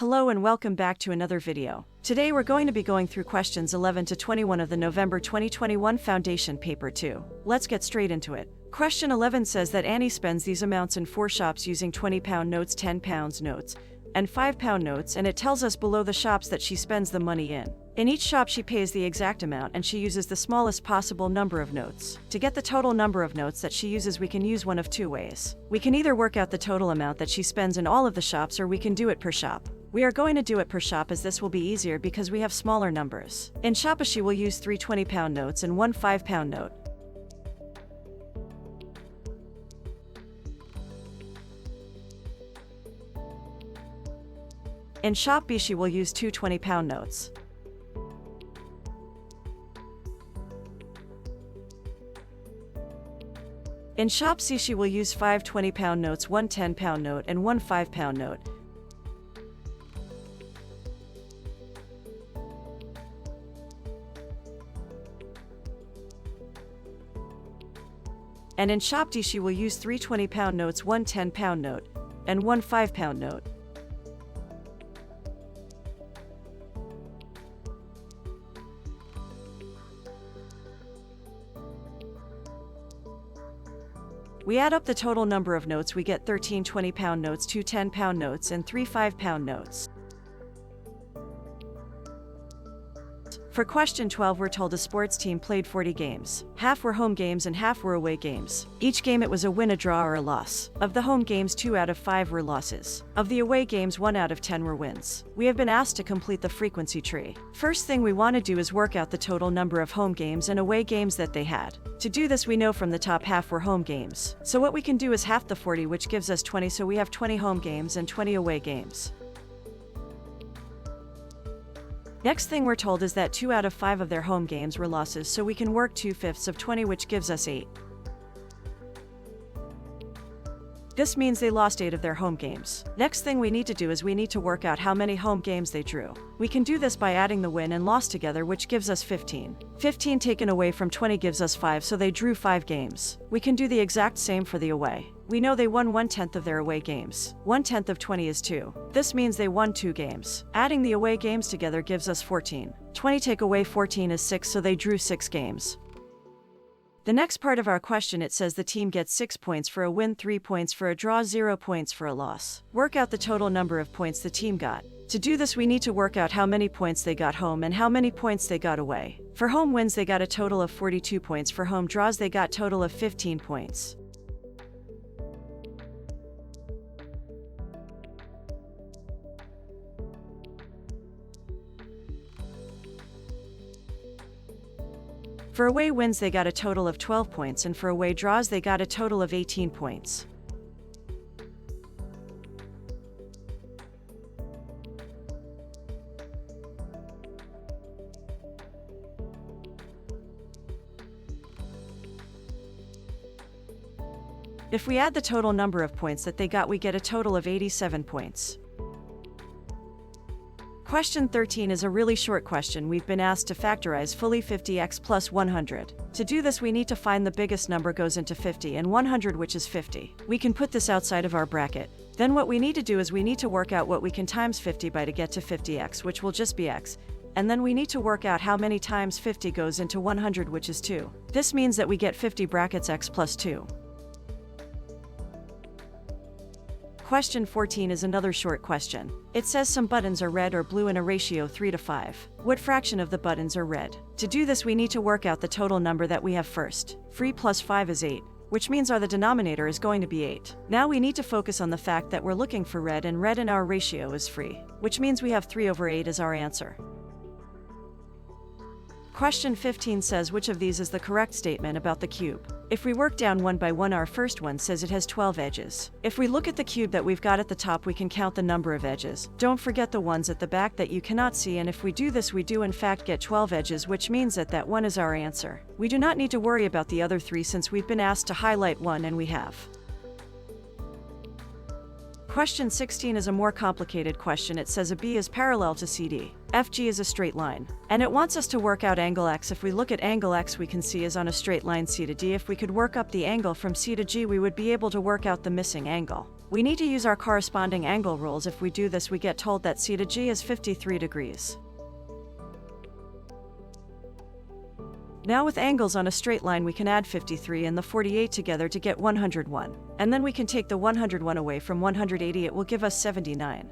Hello and welcome back to another video. Today we're going to be going through questions 11 to 21 of the November 2021 Foundation Paper 2. Let's get straight into it. Question 11 says that Annie spends these amounts in 4 shops using £20 notes, £10 notes, and £5 notes, and it tells us below the shops that she spends the money in. In each shop she pays the exact amount and she uses the smallest possible number of notes. To get the total number of notes that she uses, we can use one of two ways. We can either work out the total amount that she spends in all of the shops, or we can do it per shop. We are going to do it per shop as this will be easier because we have smaller numbers. In shop A, she will use 3 £20 notes and 1 £5 note. In shop B, she will use 2 £20 notes. In shop C, she will use 5 £20 notes, 1 £10 note, and 1 £5 note. And in shop D, she will use 3 £20 notes, 1 £10 note, and 1 £5 note. We add up the total number of notes, we get 13 £20 notes, 2 £10 notes, and 3 £5 notes. For question 12, we're told a sports team played 40 games. Half were home games and half were away games. Each game it was a win, a draw, or a loss. Of the home games, 2 out of 5 were losses. Of the away games, 1 out of 10 were wins. We have been asked to complete the frequency tree. First thing we want to do is work out the total number of home games and away games that they had. To do this, we know from the top half were home games. So what we can do is half the 40, which gives us 20, so we have 20 home games and 20 away games. Next thing we're told is that 2 out of 5 of their home games were losses, so we can work 2/5 of 20, which gives us 8. This means they lost 8 of their home games. Next thing we need to do is we need to work out how many home games they drew. We can do this by adding the win and loss together, which gives us 15. 15 taken away from 20 gives us 5, so they drew 5 games. We can do the exact same for the away. We know they won 1/10 of their away games. 1/10 of 20 is 2. This means they won 2 games. Adding the away games together gives us 14. 20 take away 14 is 6, so they drew 6 games. The next part of our question, it says the team gets 6 points for a win, 3 points for a draw, 0 points for a loss. Work out the total number of points the team got. To do this, we need to work out how many points they got home and how many points they got away. For home wins, they got a total of 42 points. For home draws, they got a total of 15 points. For away wins, they got a total of 12 points, and for away draws, they got a total of 18 points. If we add the total number of points that they got, we get a total of 87 points. Question 13 is a really short question. We've been asked to factorize fully 50x plus 100. To do this, we need to find the biggest number goes into 50 and 100, which is 50. We can put this outside of our bracket. Then what we need to do is we need to work out what we can times 50 by to get to 50x, which will just be x. And then we need to work out how many times 50 goes into 100, which is 2. This means that we get 50 brackets x plus 2. Question 14 is another short question. It says some buttons are red or blue in a ratio 3 to 5. What fraction of the buttons are red? To do this, we need to work out the total number that we have first. 3 plus 5 is 8, which means the denominator is going to be 8. Now we need to focus on the fact that we're looking for red, and red in our ratio is 3, which means we have 3/8 as our answer. Question 15 says which of these is the correct statement about the cube? If we work down one by one, our first one says it has 12 edges. If we look at the cube that we've got at the top, we can count the number of edges. Don't forget the ones at the back that you cannot see, and if we do this, we do in fact get 12 edges, which means that that one is our answer. We do not need to worry about the other 3 since we've been asked to highlight one, and we have. Question 16 is a more complicated question. It says a B is parallel to CD. FG is a straight line, and it wants us to work out angle X. If we look at angle X, we can see is on a straight line C to D. If we could work up the angle from C to G, we would be able to work out the missing angle. We need to use our corresponding angle rules. If we do this, we get told that C to G is 53 degrees. Now with angles on a straight line, we can add 53 and the 48 together to get 101. And then we can take the 101 away from 180, it will give us 79.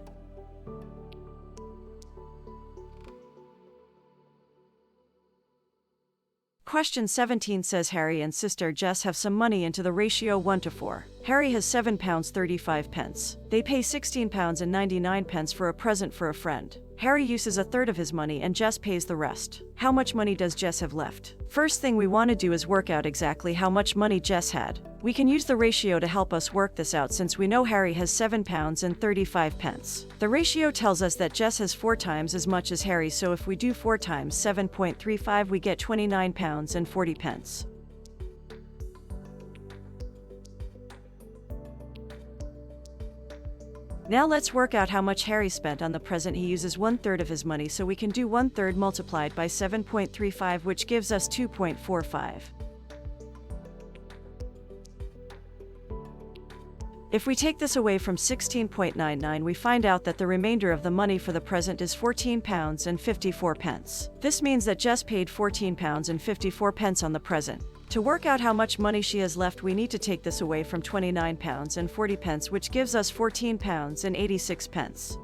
Question 17 says Harry and sister Jess have some money into the ratio 1:4. Harry has £7.35. They pay £16.99 for a present for a friend. Harry uses a third of his money and Jess pays the rest. How much money does Jess have left? First thing we want to do is work out exactly how much money Jess had. We can use the ratio to help us work this out since we know Harry has £7.35. The ratio tells us that Jess has 4 times as much as Harry, so if we do 4 times 7.35, we get £29.40. Now let's work out how much Harry spent on the present. He uses 1/3 of his money, so we can do 1/3 multiplied by 7.35, which gives us 2.45. If we take this away from 16.99, we find out that the remainder of the money for the present is £14.54. This means that Jess paid £14.54 on the present. To work out how much money she has left, we need to take this away from £29.40, which gives us £14.86.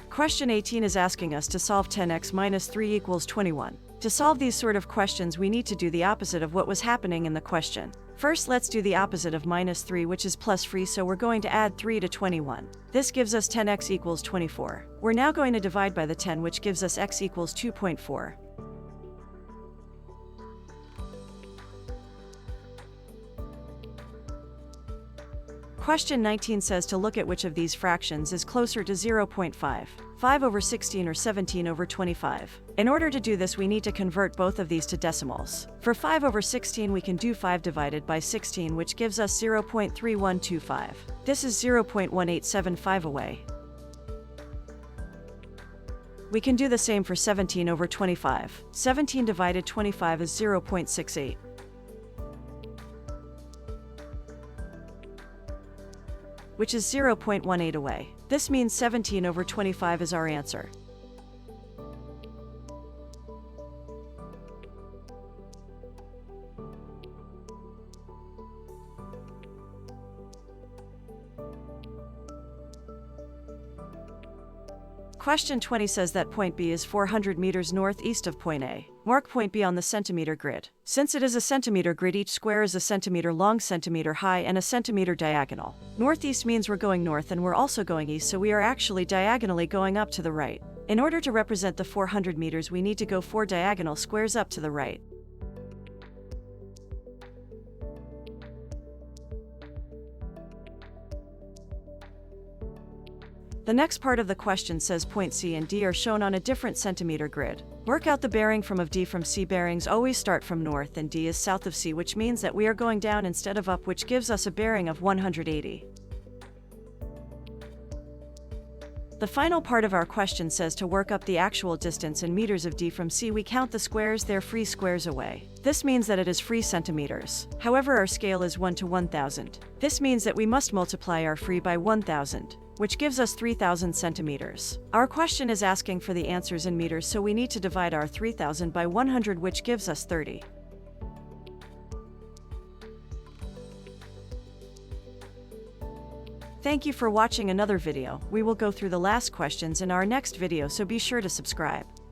Question 18 is asking us to solve 10x minus 3 equals 21. To solve these sort of questions, we need to do the opposite of what was happening in the question. First, let's do the opposite of minus 3, which is plus 3, so we're going to add 3 to 21. This gives us 10x equals 24. We're now going to divide by the 10, which gives us x equals 2.4. Question 19 says to look at which of these fractions is closer to 0.5. 5 over 16 or 17 over 25. In order to do this, we need to convert both of these to decimals. For 5 over 16, we can do 5 divided by 16, which gives us 0.3125. This is 0.1875 away. We can do the same for 17 over 25. 17 divided 25 is 0.68. Which is 0.18 away. This means 17 over 25 is our answer. Question 20 says that point B is 400 meters northeast of point A. Mark point B on the centimeter grid. Since it is a centimeter grid, each square is a centimeter long, centimeter high, and a centimeter diagonal. Northeast means we're going north and we're also going east, so we are actually diagonally going up to the right. In order to represent the 400 meters, we need to go 4 diagonal squares up to the right. The next part of the question says point C and D are shown on a different centimeter grid. Work out the bearing of D from C. Bearings always start from north and D is south of C, which means that we are going down instead of up, which gives us a bearing of 180. The final part of our question says to work up the actual distance in meters of D from C. We count the squares, they're free squares away. This means that it is free centimeters. However, our scale is 1 to 1,000. This means that we must multiply our free by 1,000. Which gives us 3,000 centimeters. Our question is asking for the answers in meters, so we need to divide our 3,000 by 100, which gives us 30. Thank you for watching another video. We will go through the last questions in our next video, so be sure to subscribe.